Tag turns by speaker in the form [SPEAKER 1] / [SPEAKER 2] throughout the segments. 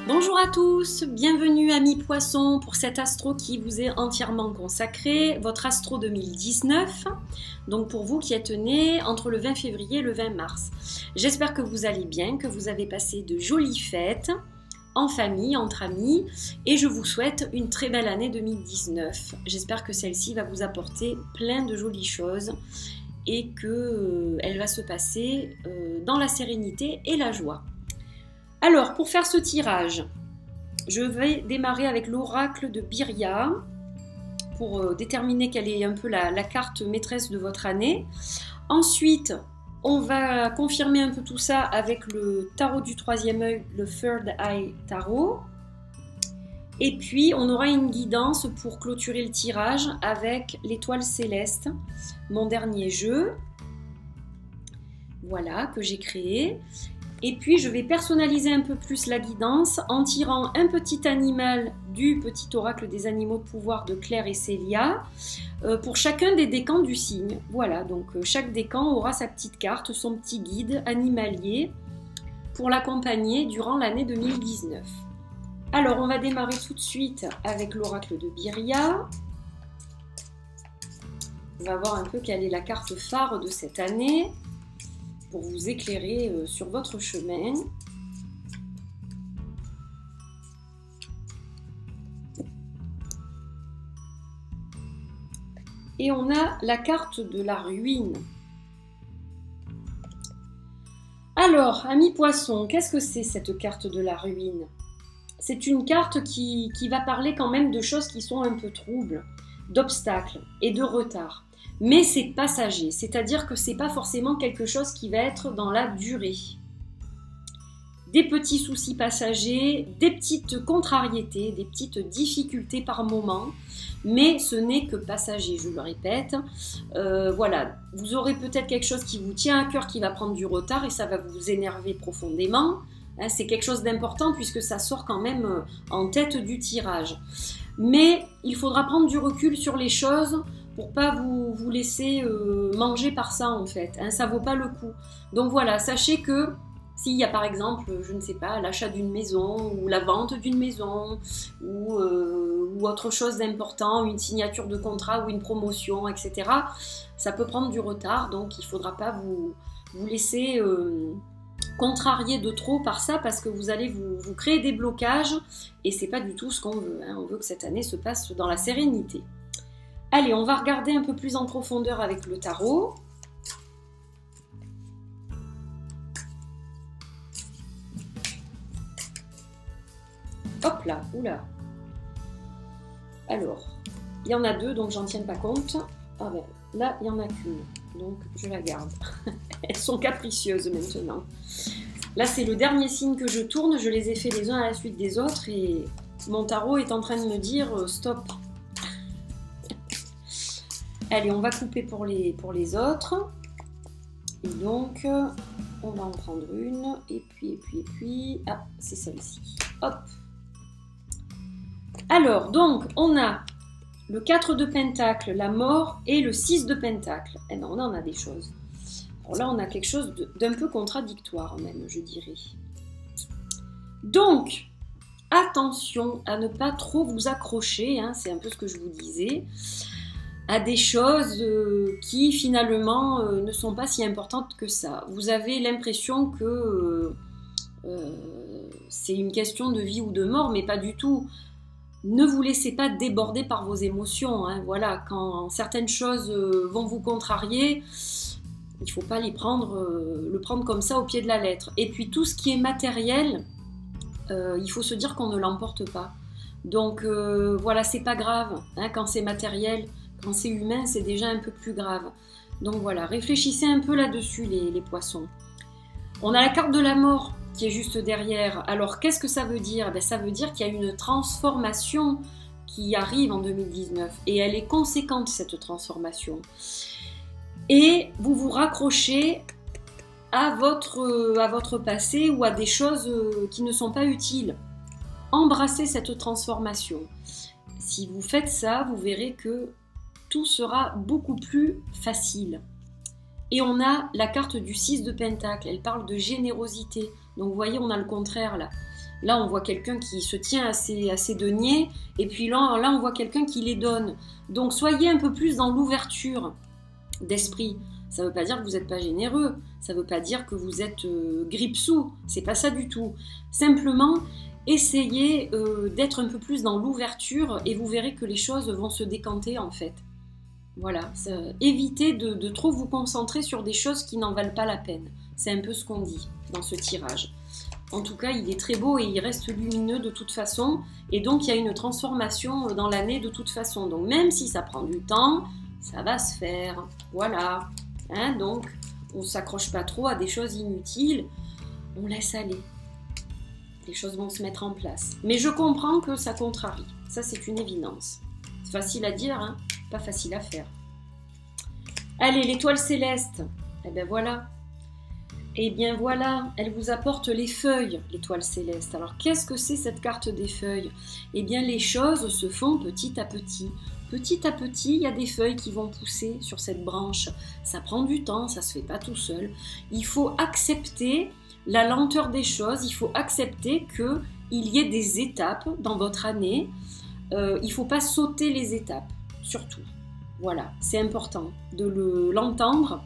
[SPEAKER 1] Bonjour à tous, bienvenue amis poissons pour cet astro qui vous est entièrement consacré, votre astro 2019, donc pour vous qui êtes nés entre le 20 février et le 20 mars. J'espère que vous allez bien, que vous avez passé de jolies fêtes en famille, entre amis, et je vous souhaite une très belle année 2019. J'espère que celle-ci va vous apporter plein de jolies choses et qu'elle va se passer dans la sérénité et la joie. Alors, pour faire ce tirage, je vais démarrer avec l'oracle de Birya pour déterminer quelle est un peu la carte maîtresse de votre année. Ensuite, on va confirmer un peu tout ça avec le tarot du troisième œil, le Third Eye Tarot. Et puis, on aura une guidance pour clôturer le tirage avec l'étoile céleste, mon dernier jeu. Voilà, que j'ai créé. Et puis, je vais personnaliser un peu plus la guidance en tirant un petit animal du petit oracle des animaux de pouvoir de Claire et Célia pour chacun des décans du signe. Voilà, donc chaque décan aura sa petite carte, son petit guide animalier pour l'accompagner durant l'année 2019. Alors, on va démarrer tout de suite avec l'oracle de Birya. On va voir un peu quelle est la carte phare de cette année pour vous éclairer sur votre chemin. Et on a la carte de la ruine. Alors, amis poissons, qu'est-ce que c'est cette carte de la ruine? C'est une carte qui va parler quand même de choses qui sont un peu troubles, d'obstacles et de retard. Mais c'est passager, c'est-à-dire que c'est pas forcément quelque chose qui va être dans la durée. Des petits soucis passagers, des petites contrariétés, des petites difficultés par moment, mais ce n'est que passager, je le répète. Voilà, vous aurez peut-être quelque chose qui vous tient à cœur, qui va prendre du retard et ça va vous énerver profondément. Hein, c'est quelque chose d'important puisque ça sort quand même en tête du tirage. Mais il faudra prendre du recul sur les choses pour pas vous laisser manger par ça en fait, hein, ça vaut pas le coup. Donc voilà, sachez que s'il y a par exemple, je ne sais pas, l'achat d'une maison ou la vente d'une maison ou autre chose d'important, une signature de contrat ou une promotion, etc., ça peut prendre du retard, donc il faudra pas vous laisser contrarier de trop par ça parce que vous allez vous créer des blocages et c'est pas du tout ce qu'on veut, hein. On veut que cette année se passe dans la sérénité. Allez, on va regarder un peu plus en profondeur avec le tarot. Hop là, oula. Alors, il y en a deux, donc j'en tiens pas compte. Ah ben, là, il n'y en a qu'une, donc je la garde. Elles sont capricieuses maintenant. Là, c'est le dernier signe que je tourne. Je les ai fait les uns à la suite des autres et mon tarot est en train de me dire stop. Allez, on va couper pour les autres. Et donc, on va en prendre une. Et puis... Ah, c'est celle-ci. Hop. Alors, donc, on a le 4 de Pentacle, la mort, et le 6 de Pentacle. Et non, on en a des choses. Alors là, on a quelque chose d'un peu contradictoire même, je dirais. Donc, attention à ne pas trop vous accrocher, hein, c'est un peu ce que je vous disais, à des choses qui finalement ne sont pas si importantes que ça. Vous avez l'impression que c'est une question de vie ou de mort, mais pas du tout. Ne vous laissez pas déborder par vos émotions, hein. Voilà, quand certaines choses vont vous contrarier, il ne faut pas le prendre comme ça au pied de la lettre. Et puis tout ce qui est matériel, il faut se dire qu'on ne l'emporte pas. Donc voilà, c'est pas grave, hein, quand c'est matériel. Quand c'est humain, c'est déjà un peu plus grave. Donc voilà, réfléchissez un peu là-dessus, les poissons. On a la carte de la mort qui est juste derrière. Alors, qu'est-ce que ça veut dire? Ben, ça veut dire qu'il y a une transformation qui arrive en 2019. Et elle est conséquente, cette transformation. Et vous vous raccrochez à votre passé ou à des choses qui ne sont pas utiles. Embrassez cette transformation. Si vous faites ça, vous verrez que tout sera beaucoup plus facile. Et on a la carte du 6 de Pentacle, elle parle de générosité. Donc vous voyez, on a le contraire là. Là, on voit quelqu'un qui se tient à ses deniers, et puis là, on voit quelqu'un qui les donne. Donc, soyez un peu plus dans l'ouverture d'esprit. Ça ne veut pas dire que vous n'êtes pas généreux, ça ne veut pas dire que vous êtes grippe-sous, c'est pas ça du tout. Simplement, essayez d'être un peu plus dans l'ouverture et vous verrez que les choses vont se décanter en fait. Voilà, évitez de trop vous concentrer sur des choses qui n'en valent pas la peine. C'est un peu ce qu'on dit dans ce tirage. En tout cas, il est très beau et il reste lumineux de toute façon. Et donc, il y a une transformation dans l'année de toute façon. Donc, même si ça prend du temps, ça va se faire. Voilà. Hein, donc, on ne s'accroche pas trop à des choses inutiles. On laisse aller. Les choses vont se mettre en place. Mais je comprends que ça contrarie. Ça, c'est une évidence. C'est facile à dire, hein, pas facile à faire. Allez, l'étoile céleste. Eh bien, voilà. Eh bien voilà, elle vous apporte les feuilles, l'étoile céleste. Alors qu'est-ce que c'est cette carte des feuilles? Eh bien les choses se font petit à petit. Petit à petit, il y a des feuilles qui vont pousser sur cette branche. Ça prend du temps, ça ne se fait pas tout seul. Il faut accepter la lenteur des choses, il faut accepter qu'il y ait des étapes dans votre année. Il ne faut pas sauter les étapes, surtout. Voilà, c'est important de l'entendre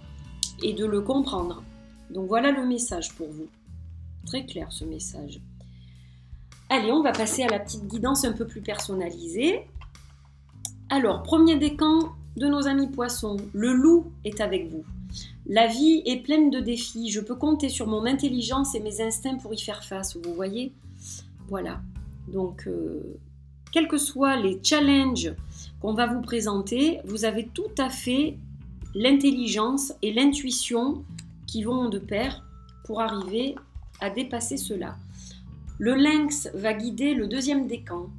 [SPEAKER 1] et de le comprendre. Donc voilà le message pour vous. Très clair ce message. Allez, on va passer à la petite guidance un peu plus personnalisée. Alors, premier décan de nos amis poissons. Le loup est avec vous. La vie est pleine de défis. Je peux compter sur mon intelligence et mes instincts pour y faire face. Vous voyez? Voilà. Donc, quels que soient les challenges qu'on va vous présenter, vous avez tout à fait l'intelligence et l'intuition qui vont de pair pour arriver à dépasser cela. Le lynx va guider le deuxième décan.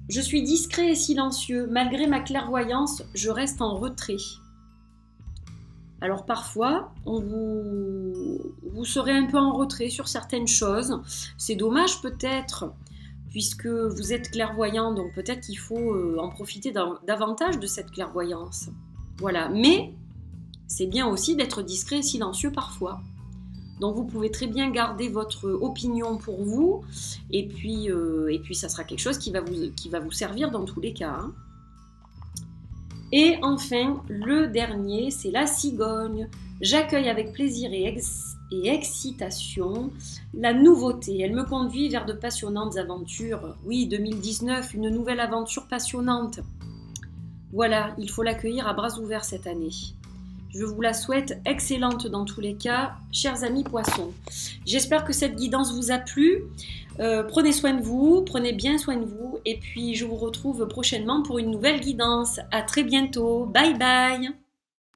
[SPEAKER 1] Je suis discret et silencieux. Malgré ma clairvoyance, je reste en retrait. Alors parfois, vous serez un peu en retrait sur certaines choses. C'est dommage peut-être, puisque vous êtes clairvoyant, donc peut-être qu'il faut en profiter davantage de cette clairvoyance. Voilà, mais c'est bien aussi d'être discret et silencieux parfois. Donc vous pouvez très bien garder votre opinion pour vous et puis ça sera quelque chose qui va vous servir dans tous les cas. Hein. Et enfin, le dernier, c'est la cigogne. J'accueille avec plaisir et excitation la nouveauté. Elle me conduit vers de passionnantes aventures. Oui, 2019, une nouvelle aventure passionnante. Voilà, il faut l'accueillir à bras ouverts cette année. Je vous la souhaite excellente dans tous les cas, chers amis poissons. J'espère que cette guidance vous a plu. Prenez soin de vous, prenez bien soin de vous. Et puis, je vous retrouve prochainement pour une nouvelle guidance. À très bientôt. Bye bye.